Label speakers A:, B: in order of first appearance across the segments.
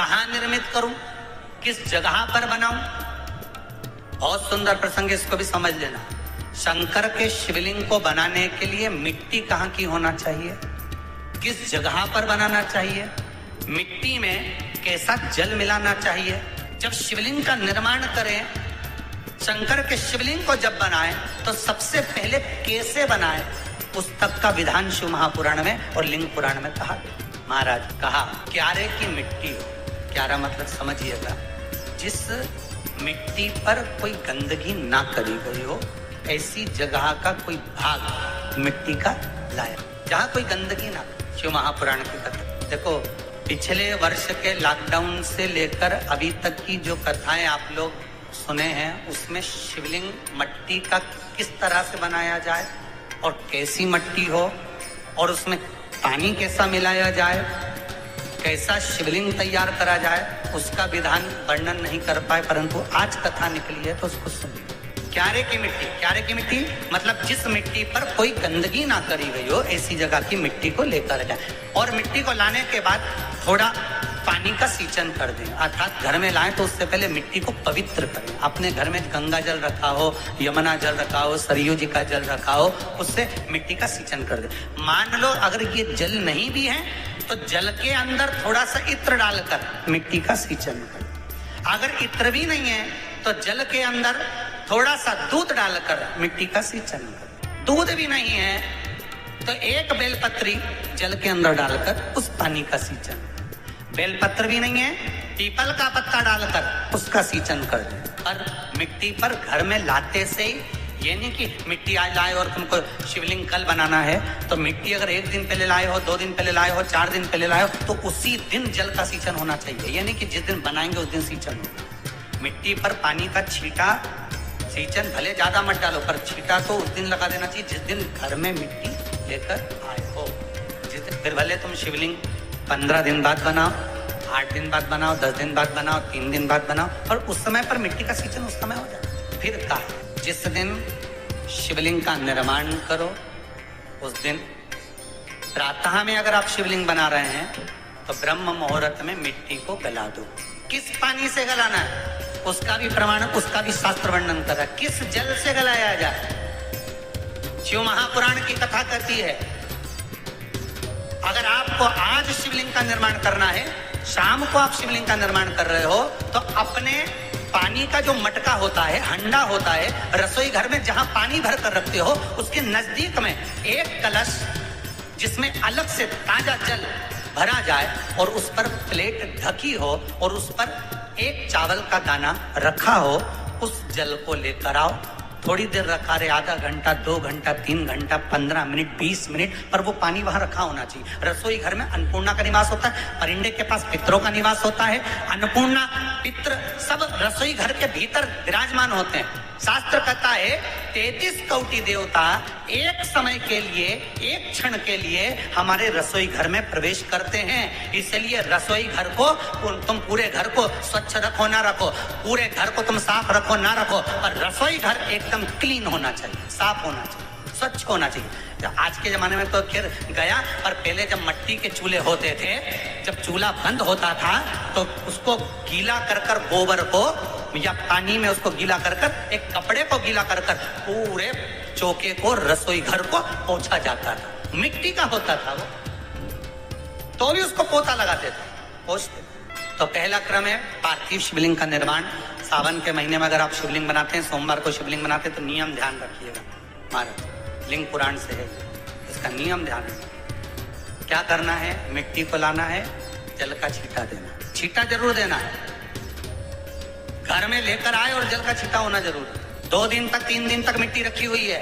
A: कहां निर्मित करूं, किस जगह पर बनाऊं? बहुत सुंदर प्रसंग, इसको भी समझ लेना। शंकर के शिवलिंग को बनाने के लिए मिट्टी कहां की होना चाहिए, किस जगह पर बनाना चाहिए, मिट्टी में कैसा जल मिलाना चाहिए। जब शिवलिंग का निर्माण करें, शंकर के शिवलिंग को जब बनाएं, तो सबसे पहले कैसे बनाएं, उस तक का विधान शिव महापुराण में और लिंग पुराण में कहा गया। महाराज कहा क्यारे की मिट्टी हो, क्यारा मतलब समझिएगा, जिस मिट्टी पर कोई गंदगी ना करी गई हो, ऐसी जगह का कोई भाग मिट्टी का लाया, जहां कोई गंदगी ना। शिव महापुराण की कथा देखो, पिछले वर्ष के लॉकडाउन से लेकर अभी तक की जो कथाएं आप लोग सुने हैं, उसमें शिवलिंग मट्टी का किस तरह से बनाया जाए और कैसी मट्टी हो, और उसमें पानी कैसा मिलाया जाए, कैसा शिवलिंग तैयार करा जाए, उसका विधान वर्णन नहीं कर पाए, परंतु आज कथा निकली है तो उसको सुनिए। क्यारे की मिट्टी, क्यारे की मिट्टी मतलब जिस मिट्टी पर कोई गंदगी ना करी गई हो, ऐसी जगह की मिट्टी को लेकर जाए, और मिट्टी को लाने के बाद थोड़ा पानी का सींचन कर दें, अर्थात घर में लाएं तो उससे पहले मिट्टी को पवित्र करें। अपने घर में गंगा जल रखा हो, यमुना जल रखा हो, सरयू जी का जल रखा हो, उससे मिट्टी का सींचन कर दें। मान लो अगर ये जल नहीं भी है तो जल के अंदर थोड़ा सा इत्र डालकर मिट्टी का सींचन करें। अगर इत्र भी नहीं है तो जल के अंदर थोड़ा सा दूध डालकर मिट्टी का सींचन करें। दूध भी नहीं है तो एक बेलपत्री जल के अंदर डालकर उस पानी का सींचन। बेलपत्र भी नहीं है, पीपल का पत्ता डालकर उसका सींचन कर दे। पर मिट्टी पर घर में लाते से ही, ये नहीं कि मिट्टी आज लाए और तुमको शिवलिंग कल बनाना है, तो मिट्टी अगर एक दिन पहले लाए हो, 2 दिन पहले लाए हो, 4 दिन पहले लाए हो, तो उसी दिन जल का सींचन होना चाहिए। ये नहीं कि जिस दिन बनाएंगे उस दिन सींचन होगा। मिट्टी पर पानी का छींटा, सींचन भले ज्यादा मत डालो, पर छींटा तो उस दिन लगा देना चाहिए जिस दिन घर में मिट्टी लेकर आए हो। जिस दिन, फिर भले तुम शिवलिंग 15 दिन बाद बनाओ, 8 दिन बाद बनाओ, 10 दिन बाद बनाओ, 3 दिन बाद बनाओ, और उस समय पर मिट्टी का सींचन उस समय हो जाए। फिर कहा जिस दिन शिवलिंग का निर्माण करो, उस दिन प्रातः में अगर आप शिवलिंग बना रहे हैं तो ब्रह्म मुहूर्त में मिट्टी को गला दो। किस पानी से गलाना है उसका भी प्रमाण, उसका भी शास्त्र वर्णन कर रहा है। किस जल से गलाया जाए, शिव महापुराण की कथा कहती है अगर आपको आज शिवलिंग का निर्माण करना है, शाम को आप शिवलिंग का निर्माण कर रहे हो, तो अपने पानी का जो मटका होता है, हंडा होता है, रसोई घर में जहां पानी भर कर रखते हो, उसके नजदीक में एक कलश जिसमें अलग से ताजा जल भरा जाए और उस पर प्लेट ढकी हो और उस पर एक चावल का दाना रखा हो, उस जल को लेकर आओ। थोड़ी देर रखा रहे, आधा घंटा, 2 घंटा, 3 घंटा, 15 मिनट, 20 मिनट, पर वो पानी वहां रखा होना चाहिए। रसोई घर में अन्नपूर्णा का निवास होता है, परिंदे के पास पितरों का निवास होता है। अन्नपूर्णा, पित्र सब रसोई घर के भीतर विराजमान होते हैं। शास्त्र कहता है 33 कोटि देवता एक समय के लिए, एक क्षण के लिए हमारे रसोई घर में प्रवेश करते हैं। इसलिए रसोई घर को तुम पूरे घर को स्वच्छ रखो ना रखो, पूरे घर को तुम साफ रखो ना रखो, पर रसोई घर एकदम क्लीन होना चाहिए, साफ होना चाहिए, स्वच्छ होना चाहिए। आज के जमाने में तो खैर गया, पर पहले जब मट्टी के चूल्हे होते थे, जब चूल्हा बंद होता था तो उसको गीला कर कर, गोबर को या पानी में उसको गीला कर कर, एक कपड़े को गीला कर कर पूरे चौके को, रसोई घर को पोंछा जाता था। मिट्टी का होता था वो, तो भी उसको पोता लगाते थे, पोंछते। तो पहला क्रम है पार्थिव शिवलिंग का निर्माण। सावन के महीने में अगर आप शिवलिंग बनाते हैं, सोमवार को शिवलिंग बनाते हैं, तो नियम ध्यान रखिएगा। महाराज लिंग पुराण से है, इसका नियम ध्यान रखिए। क्या करना है, मिट्टी को लाना है, जल का छींटा देना, छींटा जरूर देना है। घर में लेकर आए और जल का छींटा होना जरूर। 2 दिन तक, 3 दिन तक मिट्टी रखी हुई है,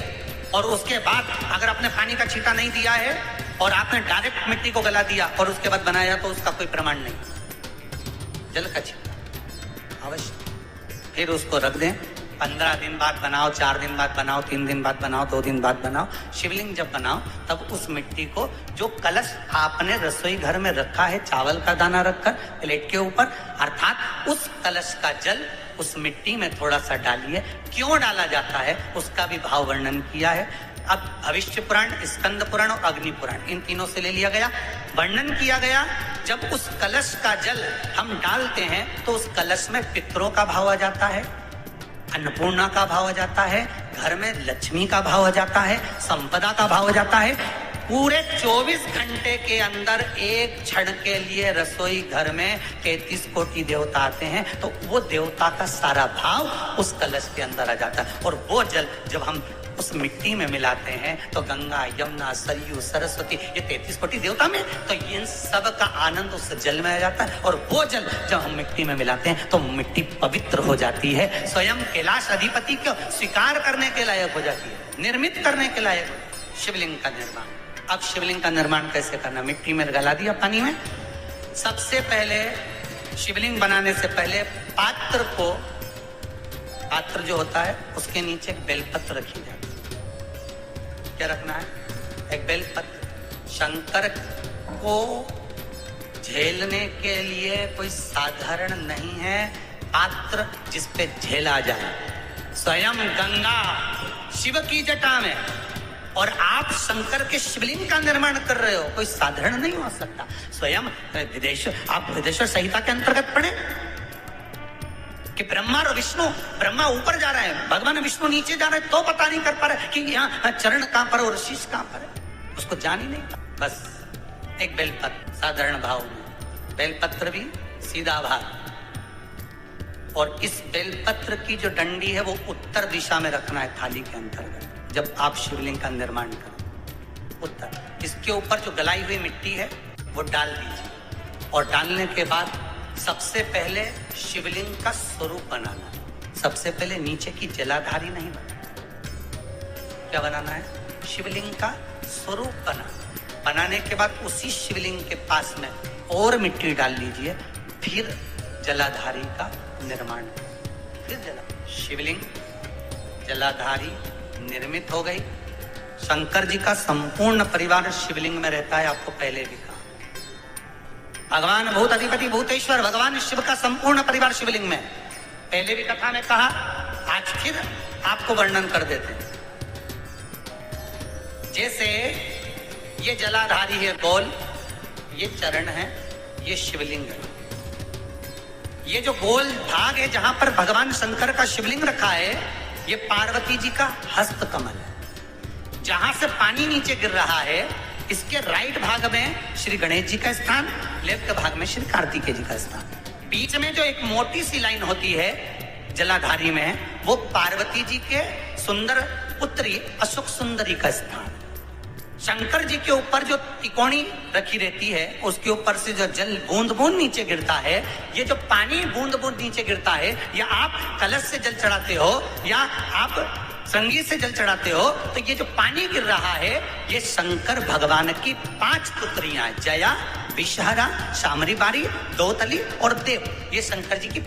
A: और उसके बाद अगर आपने पानी का छींटा नहीं दिया है और आपने डायरेक्ट मिट्टी को गला दिया और उसके बाद बनाया, तो उसका कोई प्रमाण नहीं। जल का छींटा अवश्य। फिर उसको रख दें, 15 दिन बाद बनाओ, 4 दिन बाद बनाओ, 3 दिन बाद बनाओ, 2 दिन बाद बनाओ। शिवलिंग जब बनाओ तब उस मिट्टी को, जो कलश आपने रसोई घर में रखा है चावल का दाना रखकर प्लेट के ऊपर, अर्थात उस कलश का जल उस मिट्टी में थोड़ा सा डालिए। क्यों डाला जाता है उसका भी भाव वर्णन किया है। अब भविष्य पुराण, स्कंद पुराण और अग्नि पुराण, इन तीनों से ले लिया गया। वर्णन किया गया जब उस कलश का जल हम डालते हैं तो उस कलश में पितरों का भाव आ जाता है, अन्नपूर्णा का भाव आ जाता है, घर में लक्ष्मी का भाव आ जाता है, संपदा का भाव आ जाता है। पूरे 24 घंटे के अंदर एक क्षण के लिए रसोई घर में 33 कोटि देवता आते हैं, तो वो देवता का सारा भाव उस कलश के अंदर आ जाता है। और वो जल जब हम उस मिट्टी में मिलाते हैं तो गंगा, यमुना, सरयू, सरस्वती, ये 33 कोटि देवता में, तो इन सब का आनंद उस जल में आ जाता है। और वो जल जब हम मिट्टी में मिलाते हैं तो मिट्टी पवित्र हो जाती है, स्वयं कैलाश अधिपति को स्वीकार करने के लायक हो जाती है, निर्मित करने के लायक। शिवलिंग का निर्माण, अब शिवलिंग का निर्माण कैसे करना? मिट्टी में गला दिया पानी में। सबसे पहले शिवलिंग बनाने से पहले पात्र जो होता है उसके नीचे एक बेलपत्र रखी जाती है। क्या रखना है? एक बेलपत्र। शंकर को झेलने के लिए कोई साधारण नहीं है पात्र जिसपे झेला जाए। स्वयं गंगा शिव की जटा में, और आप शंकर के शिवलिंग का निर्माण कर रहे हो, कोई साधारण नहीं हो सकता। स्वयं आप विदेश्वर संहिता के अंतर्गत पढ़े कि ब्रह्मा और विष्णु, ब्रह्मा ऊपर जा रहे हैं, भगवान विष्णु नीचे जा रहे हैं, तो पता नहीं कर पा रहे कि यहाँ चरण कहां पर और शीश कहां पर है, उसको जान ही नहीं पा। बस एक बेलपत्र साधारण भाव में, बेलपत्र भी सीधा भाग, और इस बेलपत्र की जो डंडी है वो उत्तर दिशा में रखना है थाली के अंतर्गत। जब आप शिवलिंग का निर्माण करें उत्तर, इसके ऊपर जो गलाई हुई मिट्टी है वो डाल दीजिए, और डालने के बाद सबसे पहले शिवलिंग का स्वरूप बनाना है। सबसे पहले नीचे की जलाधारी नहीं बनाना। क्या बनाना है? शिवलिंग का स्वरूप बनाने के बाद उसी शिवलिंग के पास में और मिट्टी डाल लीजिए, फिर जलाधारी का निर्माण, फिर शिवलिंग जलाधारी निर्मित हो गई। शंकर जी का संपूर्ण परिवार शिवलिंग में रहता है, आपको पहले भी कहा। भगवान भूत अधिपति भूतेश्वर, भगवान शिव का संपूर्ण परिवार शिवलिंग में, पहले भी कथा में कहा, आज फिर आपको वर्णन कर देते हैं। जैसे ये जलाधारी है गोल, ये चरण है, ये शिवलिंग है। ये जो गोल भाग है जहां पर भगवान शंकर का शिवलिंग रखा है, ये पार्वती जी का हस्त कमल है। जहां से पानी नीचे गिर रहा है, इसके राइट भाग में श्री गणेश जी का स्थान, लेफ्ट भाग में श्री कार्तिकेय जी का स्थान। बीच में जो एक मोटी सी लाइन होती है जलाधारी में, वो पार्वती जी के सुंदर पुत्री अशोक सुंदरी का स्थान। शंकर जी के ऊपर जो तिकोनी रखी रहती है, उसके ऊपर से जो जल बूंद बूंद नीचे गिरता है, ये जो पानी बूंद बूंद नीचे गिरता है, या आप कलश से जल चढ़ाते हो या आप संगीत से जल चढ़ाते हो, तो ये जो पानी गिर रहा है, ये शंकर भगवान की 5 पुत्रियां, जया, विषहरा, शामरी बारी, दोतली और देव, ये शंकर जी की